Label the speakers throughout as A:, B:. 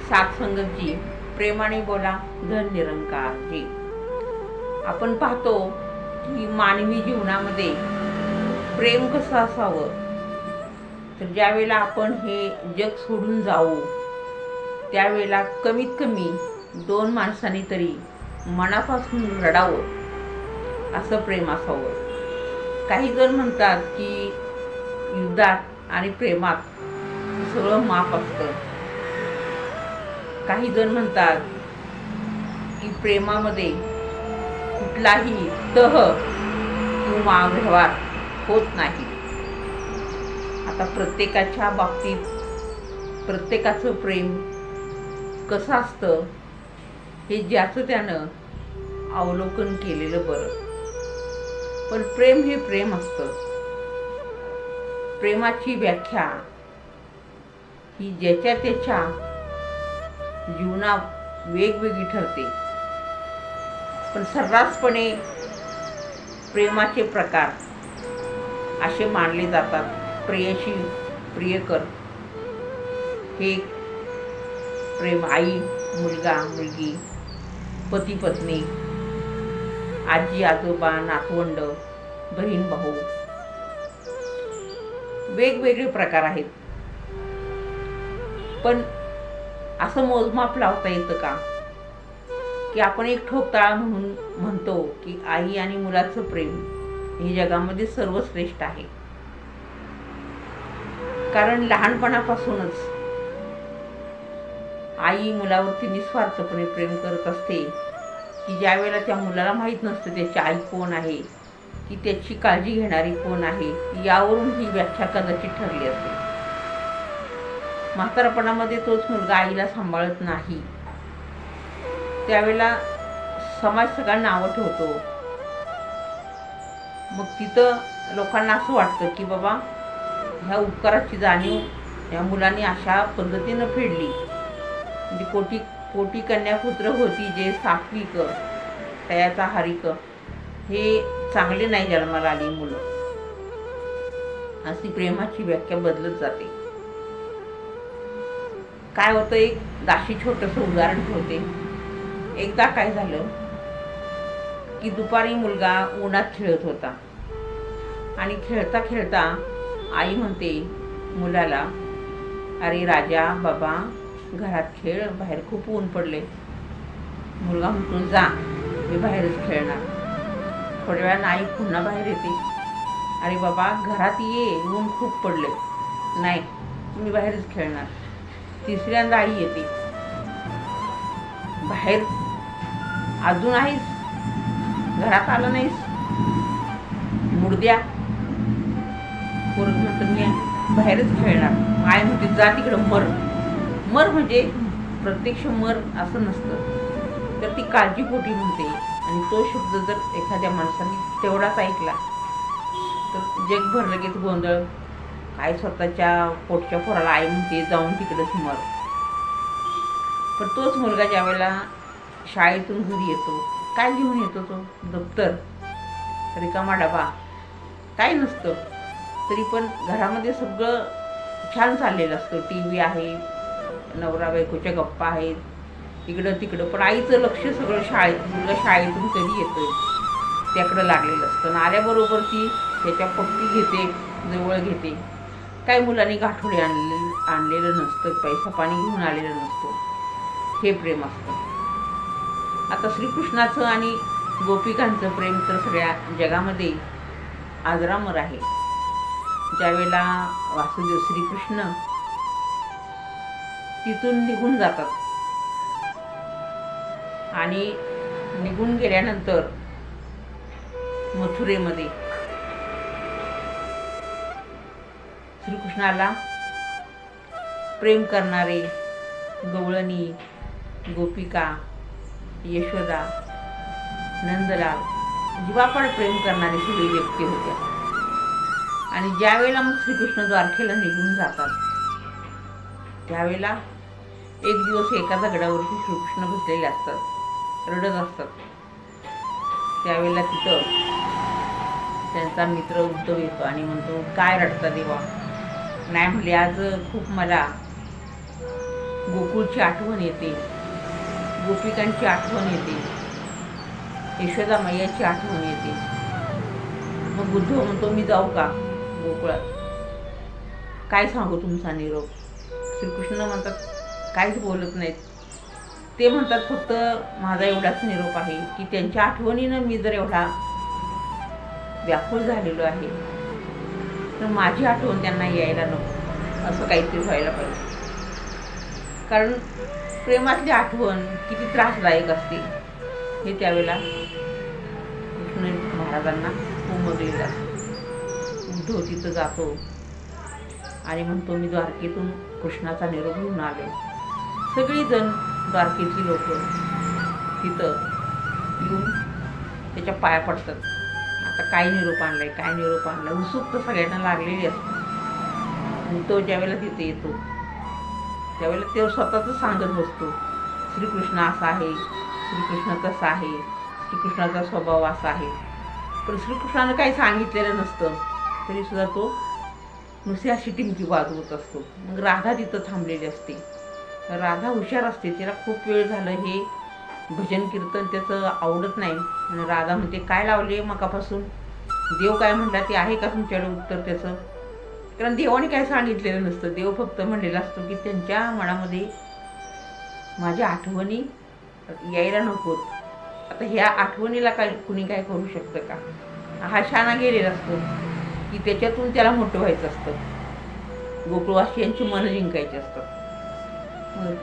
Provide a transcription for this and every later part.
A: सात संगतजी, प्रेमाने बोला धन निरंकार जी. आपण पाहतो की मानवी जीवनामध्ये प्रेम कसं असावं, तर ज्यावेळेला आपण हे जग सोडून जाऊ त्यावेळेला कमीत कमी दोन माणसांनी तरी मनापासून रडावं असं प्रेम असावं. काही जण म्हणतात की युद्धात आणि प्रेमात सगळं माफ असतं. काही जण म्हणतात की प्रेमामध्ये कुठलाही तह किंवा व्यवहार होत नाही. आता प्रत्येकाच्या बाबतीत प्रत्येकाचं प्रेम कसं असतं हे ज्याचं त्यानं अवलोकन केलेलं बरं. पण प्रेम हे प्रेम असतं. प्रेमाची व्याख्या ही ज्याच्या त्याच्या जीवनात वेगवेगळी ठरते. पण सर्रासपणे प्रेमाचे प्रकार असे मानले जातात. प्रेयशी, प्रियकर हे प्रेम, आई मुलगा मुलगी, पती पत्नी, आजी आजोबा, नातवंड, बहीण भाऊ, वेगवेगळे प्रकार आहेत. पण असं मोजमाप लावता येतं का की आपण एक ठोकताळा म्हणून म्हणतो की आई आणि मुलाचं प्रेम हे जगामध्ये सर्वश्रेष्ठ आहे. कारण लहानपणापासूनच आई मुलावरती निस्वार्थपणे प्रेम करत असते की ज्या वेळेला त्या मुलाला माहीत नसतं त्याची आई कोण आहे, की त्याची काळजी घेणारी कोण आहे, यावरून ही व्याख्या कदाचित ठरली असेल. म्हातारपणामध्ये तोच मुलगा आईला सांभाळत नाही त्यावेळेला समाज सगळ्यांना नावं ठेवतो. मग तिथं लोकांना असं वाटतं की बाबा ह्या उपकाराची जाणीव या मुलांनी अशा पद्धतीनं फेडली. म्हणजे कोटी कन्यापुत्र होती जे सात्विक तयाचा हारिक, हे चांगले नाही जन्माला आली मुलं, अशी प्रेमाची व्याख्या बदलत जाते. काय होतं, एक दाशी छोटंसं उदाहरण ठेवते. एकदा काय झालं की दुपारी मुलगा उन्हात खेळत होता आणि खेळता खेळता आई म्हणते मुलाला, अरे राजा बाबा घरात खेळ, बाहेर खूप ऊन पडले. मुलगा म्हणतो जा, मी बाहेरच खेळणार. थोड्या वेळानं आई पुन्हा बाहेर येते, अरे बाबा घरात ये, ऊन खूप पडले. नाही, मी बाहेरच खेळणार. तिसऱ्यांदा आई येते, बाहेर अजून आहेस, घरात आलं नाहीस, मुडद्या. पोरग म्हणतं मी बाहेरच खेळणार. आई म्हणते जा तिकडं मर. मर म्हणजे प्रत्यक्ष मर असं नसतं, तर ती काळजीपोटी म्हणते. आणि तो शब्द जर एखाद्या माणसाने तेवढाच ऐकला तर जगभर लगेच गोंधळ. काय स्वतःच्या पोटच्या पोराला आई म्हणते जाऊन तिकडेच मर. पण तोच मुलगा ज्या वेळेला शाळेतून घरी येतो, काय घेऊन येतो तो? दप्तर, रिकामा डबा, काय नसतं. तरी पण घरामध्ये सगळं छान चाललेलं असतं. टी व्ही आहे, नवरा बायकोच्या गप्पा आहेत, इकडं तिकडं. पण आईचं लक्ष सगळं मुलगा शाळेतून कधी येतोय त्याकडं लागलेलं असतं. आल्याबरोबर ती त्याच्या पट्टी घेते, जवळ घेते. काही मुलांनी गाठोडे आणलेलं नसतं, पैसा पाणी घेऊन आलेलं नसतं. हे प्रेम असतं. आता श्रीकृष्णाचं आणि गोपिकांचं प्रेम तर सगळ्या जगामध्ये आजरामर आहे. ज्यावेळेला वासुदेव श्रीकृष्ण तिथून निघून जातात आणि निघून गेल्यानंतर मथुरेमध्ये श्रीकृष्णाला प्रेम करणारे गवळणी, गोपिका, यशोदा, नंदलाल, जीवापाड प्रेम करणारी सगळी व्यक्ती होत्या. आणि ज्या वेळेला मग श्रीकृष्ण द्वारकेला निघून जातात त्यावेळेला एक दिवस एका दगडावरती श्रीकृष्ण बसलेले असतात, रडत असतात. त्यावेळेला तिथं त्यांचा मित्र उद्धव येतो आणि म्हणतो काय रडता देवा? नाही म्हणले आज खूप मला गोकुळची आठवण येते, गोपिकांची आठवण येते, यशोदा मैयाची आठवण येते. मग बुद्ध म्हणतो मी जाऊ का गोकुळात, काय सांगू तुमचा निरोप. श्रीकृष्ण म्हणतात काहीच बोलत नाहीत. ते म्हणतात फक्त माझा एवढाच निरोप आहे की त्यांच्या आठवणीनं मी जर एवढा व्याकुळ झालेलो आहे तर माझी आठवण त्यांना यायला नको, असं काहीतरी व्हायला पाहिजे. कारण प्रेमातली आठवण किती त्रासदायक असते हे त्यावेळेला कृष्ण महाराजांना उमगलेलं असतं. उद्धव तिथं जातो आणि म्हणतो मी द्वारकेतून कृष्णाचा निरोप घेऊन आले. सगळीजण द्वारकेतली लोक तिथं येऊन त्याच्या पाया पडतात. आता काय निरोप आणलाय, काय निरोप आणलाय, उत्सुकता सगळ्यांना लागलेली असते. आणि तो ज्यावेळेला तिथे येतो त्यावेळेला तो स्वतःच सांगत बसतो, श्रीकृष्ण असा आहे, श्रीकृष्ण तसा आहे, श्रीकृष्णाचा स्वभाव असा आहे. पण श्रीकृष्णानं काही सांगितलेलं नसतं तरीसुद्धा तो नुसती अशी टिमकी वाजवत असतो. मग राधा तिथं थांबलेली असते. राधा हुशार असते, तिला खूप वेळ झालं हे भजन कीर्तन त्याचं आवडत नाही. आणि राधा म्हणते काय लावले मकापासून, देव काय म्हटला ते आहे का तुमच्याकडे उत्तर त्याचं. कारण देवाने काय सांगितलेलं नसतं. देव फक्त म्हणलेला असतो की त्यांच्या मनामध्ये माझ्या आठवणी यायला नकोत. आता ह्या आठवणीला काय कुणी काय करू शकतं का. हा शाना गेलेला असतो की त्याच्यातून त्याला मोठं व्हायचं असतं, गोकुळवासियांची मनं जिंकायची असतात.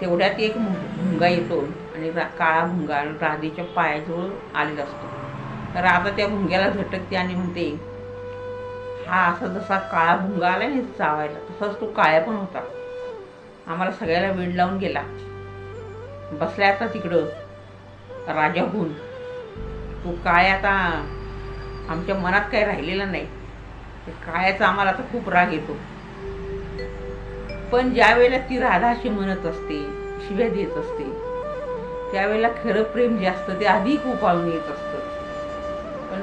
A: तेवढ्यात एक भुंगा येतो आणि काळा भुंगा राधेच्या पायाजवळ आलेला असतो. राधा त्या भुंग्याला झटकते आणि म्हणते हा असा जसा काळा भुंगा आला नाही चावायला तसाच तो काळ्या पण होता, आम्हाला सगळ्याला वेळ लावून गेला, बसलाय आता तिकडं राजा होऊन. तो काळ्या आता आमच्या मनात काही राहिलेला नाही. काळ्याचा आम्हाला आता खूप राग येतो. पण ज्या वेळेला ती राधा अशी म्हणत असते, शिव्या देत असते, त्यावेळेला खरं प्रेम जे असतं ते अधिक उफाळून येत असतं. पण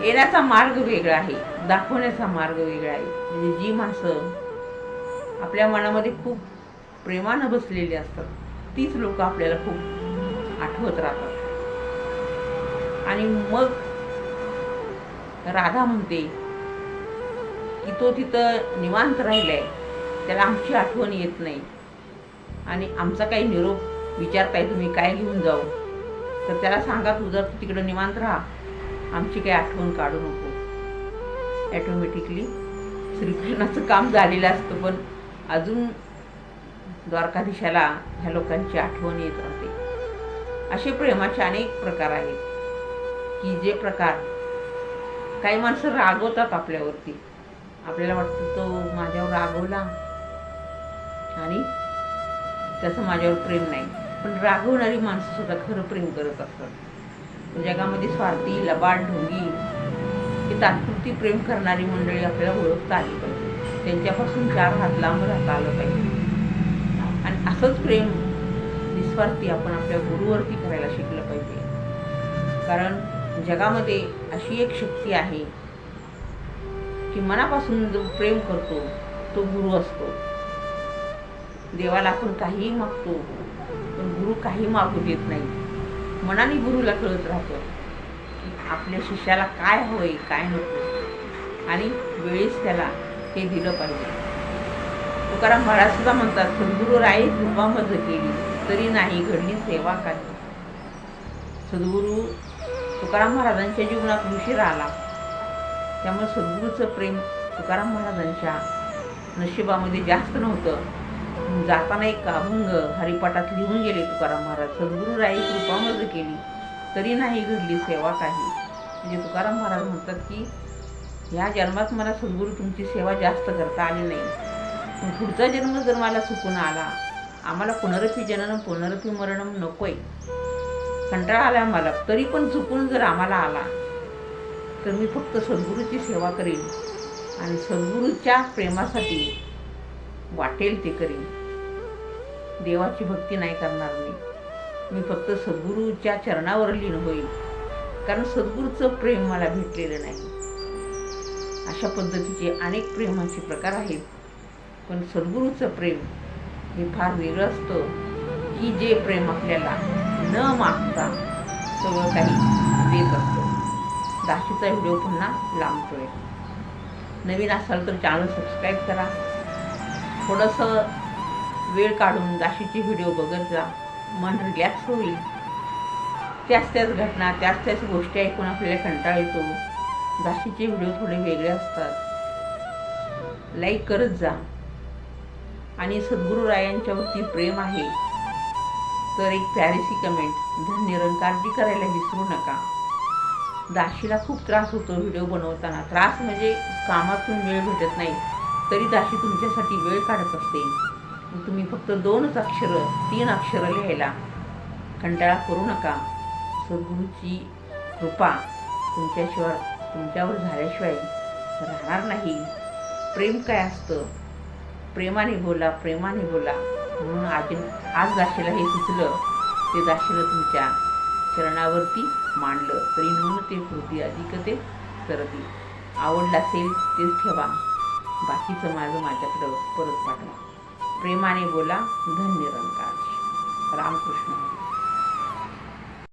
A: येण्याचा मार्ग वेगळा आहे, दाखवण्याचा मार्ग वेगळा आहे. म्हणजे जी माणसं आपल्या मनामध्ये खूप प्रेमानं बसलेली असतात तीच लोक आपल्याला खूप आठवत राहतात. आणि मग राधा म्हणते की तो तिथं निवांत राहिलाय, त्याला आमची आठवण येत नाही आणि आमचा काही निरोप विचारताय तुम्ही काय घेऊन जाऊ, तर त्याला सांगा तू जर तिकडं निवांत राहा, आमची काही आठवण काढू नको. ॲटोमॅटिकली श्रीकृष्णाचं काम झालेलं असतं. पण अजून द्वारकाधीशाला ह्या लोकांची आठवण येत राहते. असे प्रेमाचे अनेक प्रकार आहेत की जे प्रकार काही माणसं रागवतात आपल्यावरती. आपल्याला वाटतं तो माझ्यावर रागवला आणि त्याचं माझ्यावर प्रेम नाही. पण रागवणारी माणसं सुद्धा खरं प्रेम करत असतात. जगामध्ये स्वार्थी, लबाड, ढोंगी ही तात्पुरती प्रेम करणारी मंडळी आपल्याला ओळखता आली पाहिजे. त्यांच्यापासून 4 हात लांब राहता आलं पाहिजे. आणि असंच प्रेम निस्वार्थी आपण आपल्या गुरुवरती करायला शिकलं पाहिजे. कारण जगामध्ये अशी एक शक्ती आहे की मनापासून जो प्रेम करतो तो गुरु असतो. देवाला आपण काहीही मागतो पण गुरु काही मागू देत नाही. मनाने गुरुला कळत राहतं की आपल्या शिष्याला काय हवंय काय नको आणि वेळेस त्याला हे दिलं पाहिजे. तुकाराम महाराज सुद्धा म्हणतात सद्गुरू राये कृपा मज केली तरी नाही घडली सेवा काही. सद्गुरू तुकाराम महाराजांच्या जीवनात उशीर आला, त्यामुळे सद्गुरूचं प्रेम तुकाराम महाराजांच्या नशिबामध्ये जास्त नव्हतं. जाताना एक अभंग हरिपाठात लिहून गेले तुकाराम महाराज, सद्गुरू राई कृपा मज केली तरी नाही घडली सेवा काही. म्हणजे तुकाराम महाराज म्हणतात की ह्या जन्मात मला सद्गुरू तुमची सेवा जास्त करता आली नाही, पण पुढचा जन्म जर मला चुकून आला, आम्हाला पुनरपी जननम पुनरपी मरणम नकोय, कंटाळा आला आम्हाला, तरी पण चुकून जर आम्हाला आला तर मी फक्त सद्गुरूची सेवा करेन आणि सद्गुरूच्या प्रेमासाठी वाटेल ते करीन. देवाची भक्ती नाही करणार मी फक्त सद्गुरूच्या चरणावर लीन होईल, कारण सद्गुरूचं प्रेम मला भेटलेलं नाही. अशा पद्धतीचे अनेक प्रेमाचे प्रकार आहेत, पण सद्गुरूचं प्रेम हे फार वेगळं असतं की जे प्रेम आपल्याला न मागता सगळं काही देत असतं. दाशीचा व्हिडिओ पुन्हा लांबतोय. नवीन असाल तर चॅनल सबस्क्राईब करा. थोडंसं वेळ काढून दाशीचे व्हिडिओ बघत जा. मन रिलॅक्स होईल. त्याच घटना त्याच गोष्टी ऐकून आपल्याला कंटाळा येतो. दाशीचे व्हिडिओ थोडे वेगळे असतात. लाईक करत जा. आणि सद्गुरू रायांच्यावरती प्रेम आहे तर एक प्यारीसी कमेंट धननिरंकारजी करायला विसरू नका. दाशीला खूप त्रास होतो व्हिडिओ बनवताना. त्रास म्हणजे कामातून वेळ भेटत नाही तरी दाशी तुमच्यासाठी वेळ काढत असते. तुम्ही फक्त 2 अक्षरं 3 अक्षरं लिहायला कंटाळा करू नका. सद्गुरूची कृपा तुमच्यावर झाल्याशिवाय राहणार नाही. प्रेम काय असतं? प्रेमाने बोला, प्रेमाने बोला. म्हणून आज दाशीला हे सुचलं ते दाशीला तुमच्या चरणावरती मांडलं. तरी नून ते कृती अधिक ते सरती. आवडलं असेल तेच ठेवा, बाकीचं माझ्याकडं परत पाठवा. प्रेमाने बोला. धन निरंकार. रामकृष्ण.